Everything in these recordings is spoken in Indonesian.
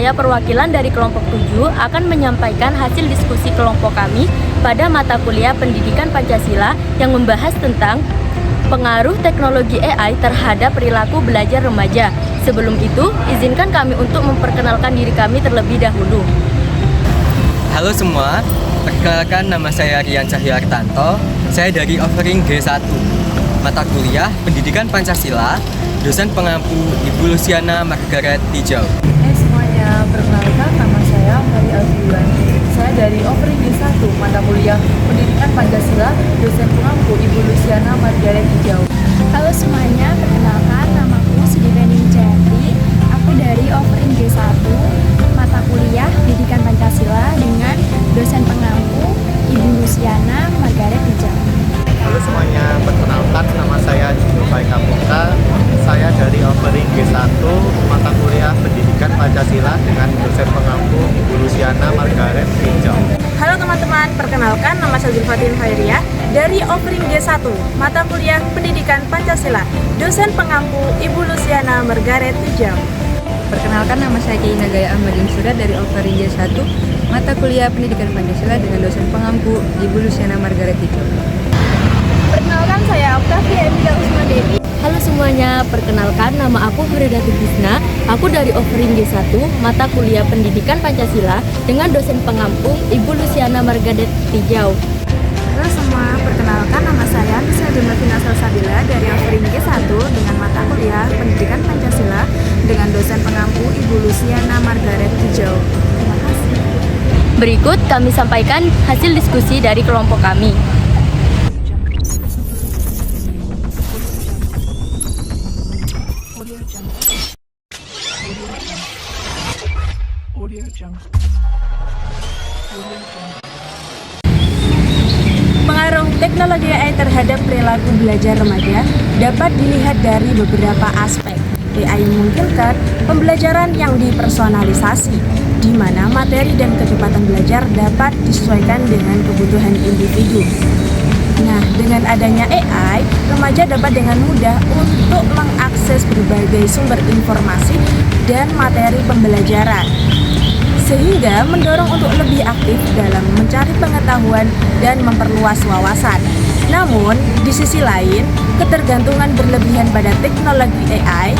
saya perwakilan dari kelompok 7 akan menyampaikan hasil diskusi kelompok kami pada mata kuliah Pendidikan Pancasila yang membahas tentang pengaruh teknologi AI terhadap perilaku belajar remaja. Sebelum itu, izinkan kami untuk memperkenalkan diri kami terlebih dahulu. Halo semua, perkenalkan nama saya Rian Cahyoartanto. Saya dari Offering G1, mata kuliah Pendidikan Pancasila, dosen pengampu Ibu Luciana Margaret Tijau. Hai semuanya, perkenalkan nama saya Mari Alfiwan. Saya dari Offering G1, mata kuliah Pendidikan Pancasila, dosen pengampu Ibu Luciana Margaret Tijau. Halo semuanya, perkenalkan namaku Sudivening Jayati. Aku dari Offering G1, mata kuliah Pendidikan Pancasila dengan dosen pengampu Ibu Luciana Margaret Tijau. Halo semuanya, perkenalkan nama saya Jumbo Kapuka. Saya dari Offering G1, mata kuliah Pendidikan Pancasila dengan dosen pengampu Ibu Luciana Margaret Tijau. Halo teman-teman, perkenalkan nama saya Zulfatin Khairiyah dari Offering G1, mata kuliah Pendidikan Pancasila, dosen pengampu Ibu Luciana Margaret Tijau. Perkenalkan nama saya Kiai Nagaya Ahmadin Surat dari Offering G1, mata kuliah Pendidikan Pancasila dengan dosen pengampu Ibu Luciana Margaret Tijau. Perkenalkan saya Octavia Emilia Usma Dewi. Halo semuanya, perkenalkan nama aku Fridati Bisna. Aku dari Offering G1, mata kuliah Pendidikan Pancasila dengan dosen pengampu Ibu Luciana Margaret Tijau. Halo semua, perkenalkan nama saya Nisa Demartina Salsabila dari Offering G1 dengan mata kuliah Pendidikan Pancasila dengan dosen pengampu Ibu Luciana Margaret Tijau. Terima kasih. Berikut kami sampaikan hasil diskusi dari kelompok kami. Pengaruh teknologi AI terhadap perilaku belajar remaja dapat dilihat dari beberapa aspek. AI memungkinkan pembelajaran yang dipersonalisasi, di mana materi dan kecepatan belajar dapat disesuaikan dengan kebutuhan individu. Nah, dengan adanya AI, remaja dapat dengan mudah untuk mengakses berbagai sumber informasi dan materi pembelajaran, sehingga mendorong untuk lebih aktif dalam mencari pengetahuan dan memperluas wawasan. Namun, di sisi lain, ketergantungan berlebihan pada teknologi AI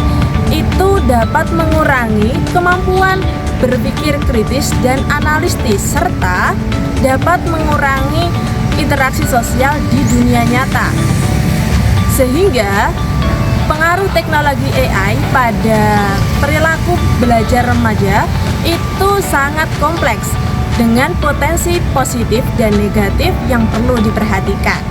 itu dapat mengurangi kemampuan berpikir kritis dan analitis, serta dapat mengurangi interaksi sosial di dunia nyata. Sehingga pengaruh teknologi AI pada perilaku belajar remaja itu sangat kompleks dengan potensi positif dan negatif yang perlu diperhatikan.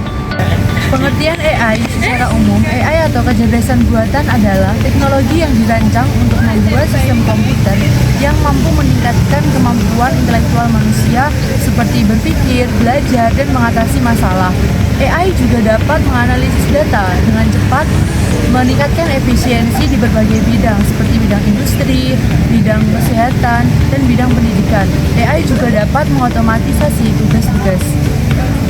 Pengertian AI secara umum, AI atau kecerdasan buatan adalah teknologi yang dirancang untuk membuat sistem komputer yang mampu meningkatkan kemampuan intelektual manusia seperti berpikir, belajar, dan mengatasi masalah. AI juga dapat menganalisis data dengan cepat, meningkatkan efisiensi di berbagai bidang seperti bidang industri, bidang kesehatan, dan bidang pendidikan. AI juga dapat mengotomatisasi tugas-tugas.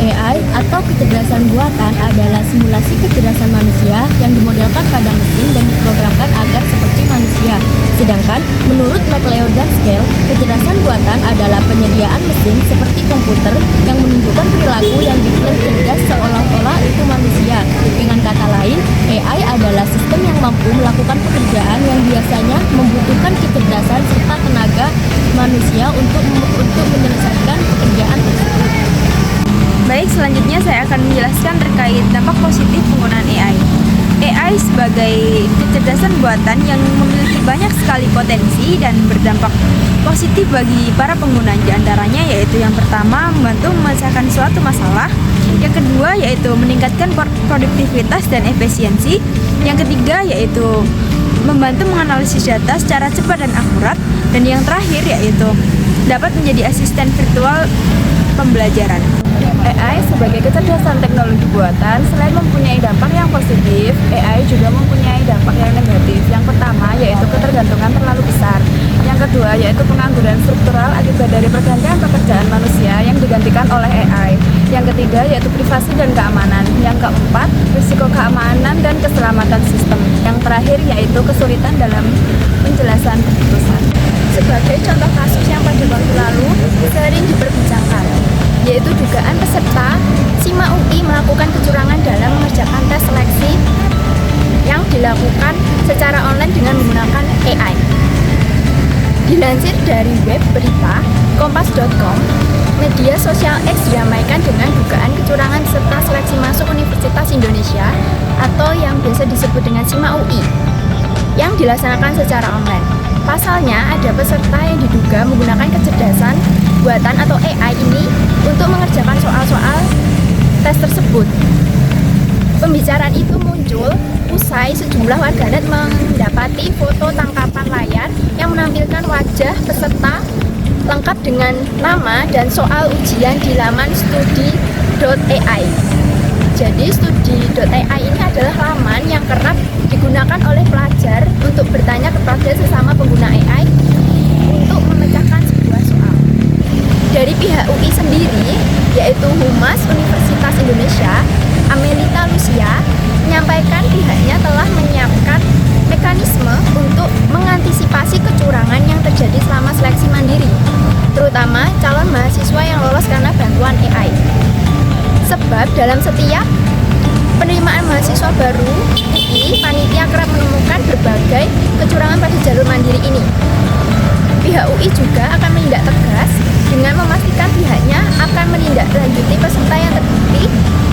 AI atau kecerdasan buatan adalah simulasi kecerdasan manusia yang dimodelkan pada mesin dan diprogramkan agar seperti manusia. Sedangkan menurut MacLeod dan Scale, kecerdasan buatan adalah penyediaan mesin seperti komputer yang menunjukkan perilaku yang diklaim cerdas seolah-olah itu manusia. Dengan kata lain, AI adalah sistem yang mampu melakukan pekerjaan yang biasanya membutuhkan kecerdasan serta tenaga manusia untuk menyelesaikan pekerjaan tersebut. Baik, selanjutnya saya akan menjelaskan terkait dampak positif penggunaan AI. AI sebagai kecerdasan buatan yang memiliki banyak sekali potensi dan berdampak positif bagi para pengguna, di antaranya yaitu yang pertama membantu menyelesaikan suatu masalah, yang kedua yaitu meningkatkan produktivitas dan efisiensi, yang ketiga yaitu membantu menganalisis data secara cepat dan akurat, dan yang terakhir yaitu dapat menjadi asisten virtual pembelajaran. AI sebagai kecerdasan teknologi buatan selain mempunyai dampak yang positif, AI juga mempunyai dampak yang negatif. Yang pertama yaitu ketergantungan terlalu besar. Yang kedua yaitu pengangguran struktural akibat dari pergantian pekerjaan manusia yang digantikan oleh AI. Yang ketiga yaitu privasi dan keamanan. Yang keempat, risiko keamanan dan keselamatan sistem. Yang terakhir yaitu kesulitan dalam penjelasan keputusan. Sebagai contoh kasus yang pada waktu lalu sering diperbincangkan, yaitu dugaan peserta SIMA UI melakukan kecurangan dalam mengerjakan tes seleksi yang dilakukan secara online dengan menggunakan AI. Dilansir dari web berita kompas.com, media sosial X diramaikan dengan dugaan kecurangan peserta seleksi masuk Universitas Indonesia atau yang biasa disebut dengan SIMA UI yang dilaksanakan secara online. Pasalnya, ada peserta yang diduga menggunakan kecerdasan buatan atau AI ini untuk mengerjakan soal-soal tes tersebut. Pembicaraan itu muncul usai sejumlah warganet mendapati foto tangkapan layar yang menampilkan wajah peserta lengkap dengan nama dan soal ujian di laman studi.ai. Jadi studi.ai ini adalah laman yang kerap digunakan oleh pelajar untuk bertanya kepada sesama pengguna AI untuk memecahkan sebuah soal. Dari pihak UI sendiri, yaitu Humas Universitas Indonesia, Amelita Lucia, menyampaikan pihaknya telah menyiapkan mekanisme untuk mengantisipasi kecurangan yang terjadi selama seleksi mandiri, terutama calon mahasiswa yang lolos karena bantuan AI. Sebab dalam setiap penerimaan mahasiswa baru UI, panitia kerap menemukan berbagai kecurangan pada jalur mandiri ini. Pihak UI juga akan menindak tegas dengan memastikan pihaknya akan menindaklanjuti peserta yang terbukti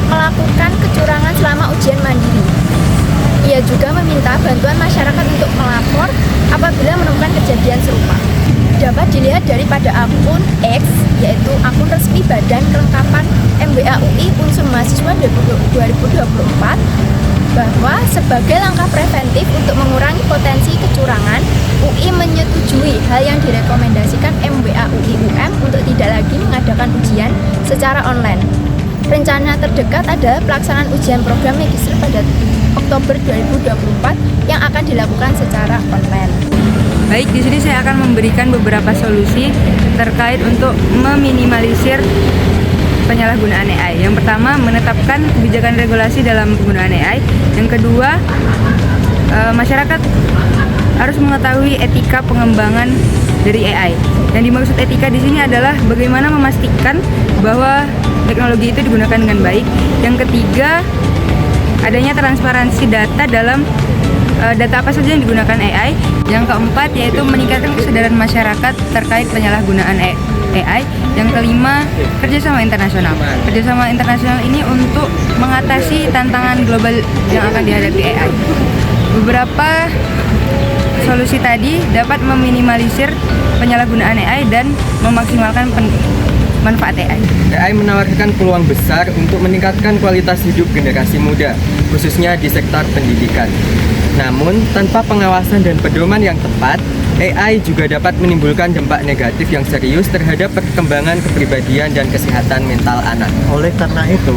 melakukan kecurangan selama ujian mandiri. Ia juga meminta bantuan masyarakat untuk melapor apabila menemukan kejadian serupa. Dapat dilihat daripada akun X, yaitu akun resmi Badan Kelengkapan MBA UI Unsur Mahasiswa 2024, bahwa sebagai langkah preventif untuk mengurangi potensi kecurangan, UI menyetujui hal yang direkomendasikan MBA UI UM untuk tidak lagi mengadakan ujian secara online. Rencana terdekat adalah pelaksanaan ujian program magister pada Oktober 2024 yang akan dilakukan secara online. Baik, di sini saya akan memberikan beberapa solusi terkait untuk meminimalisir penyalahgunaan AI. Yang pertama, menetapkan kebijakan regulasi dalam penggunaan AI. Yang kedua, masyarakat harus mengetahui etika pengembangan dari AI. Yang dimaksud etika di sini adalah bagaimana memastikan bahwa teknologi itu digunakan dengan baik. Yang ketiga, adanya transparansi data dalam data apa saja yang digunakan AI. Yang keempat, yaitu meningkatkan kesadaran masyarakat terkait penyalahgunaan AI. Yang kelima, kerjasama internasional. Kerjasama internasional ini untuk mengatasi tantangan global yang akan dihadapi AI. Beberapa solusi tadi dapat meminimalisir penyalahgunaan AI dan memaksimalkan manfaat AI. AI menawarkan peluang besar untuk meningkatkan kualitas hidup generasi muda, khususnya di sektor pendidikan. Namun, tanpa pengawasan dan pedoman yang tepat, AI juga dapat menimbulkan dampak negatif yang serius terhadap perkembangan kepribadian dan kesehatan mental anak. Oleh karena itu,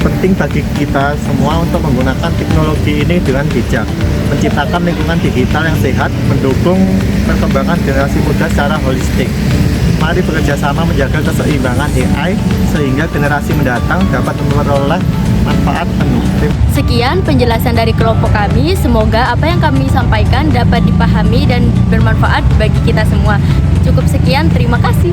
penting bagi kita semua untuk menggunakan teknologi ini dengan bijak, menciptakan lingkungan digital yang sehat, mendukung perkembangan generasi muda secara holistik. Mari bekerja sama menjaga keseimbangan AI sehingga generasi mendatang dapat memperoleh manfaat penuh. Sekian penjelasan dari kelompok kami. Semoga apa yang kami sampaikan dapat dipahami dan bermanfaat bagi kita semua. Cukup sekian, terima kasih.